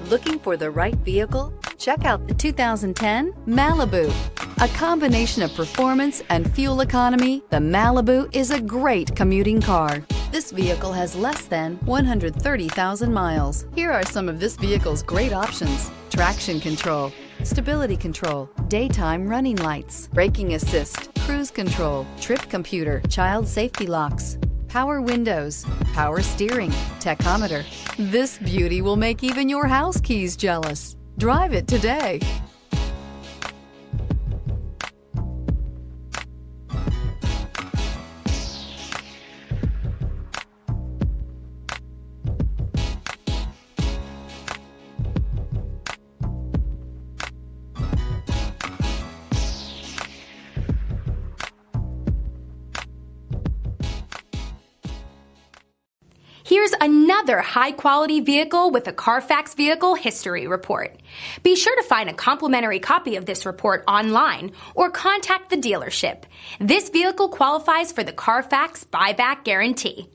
Looking for the right vehicle? Check out the 2010 Malibu. A combination of performance and fuel economy, the Malibu is a great commuting car. This vehicle has less than 130,000 miles. Here are some of this vehicle's great options: traction control, stability control, daytime running lights, braking assist, cruise control, trip computer, child safety locks, power windows, power steering, tachometer. This beauty will make even your house keys jealous. Drive it today. Here's another high-quality vehicle with a Carfax Vehicle History Report. Be sure to find a complimentary copy of this report online or contact the dealership. This vehicle qualifies for the Carfax Buyback Guarantee.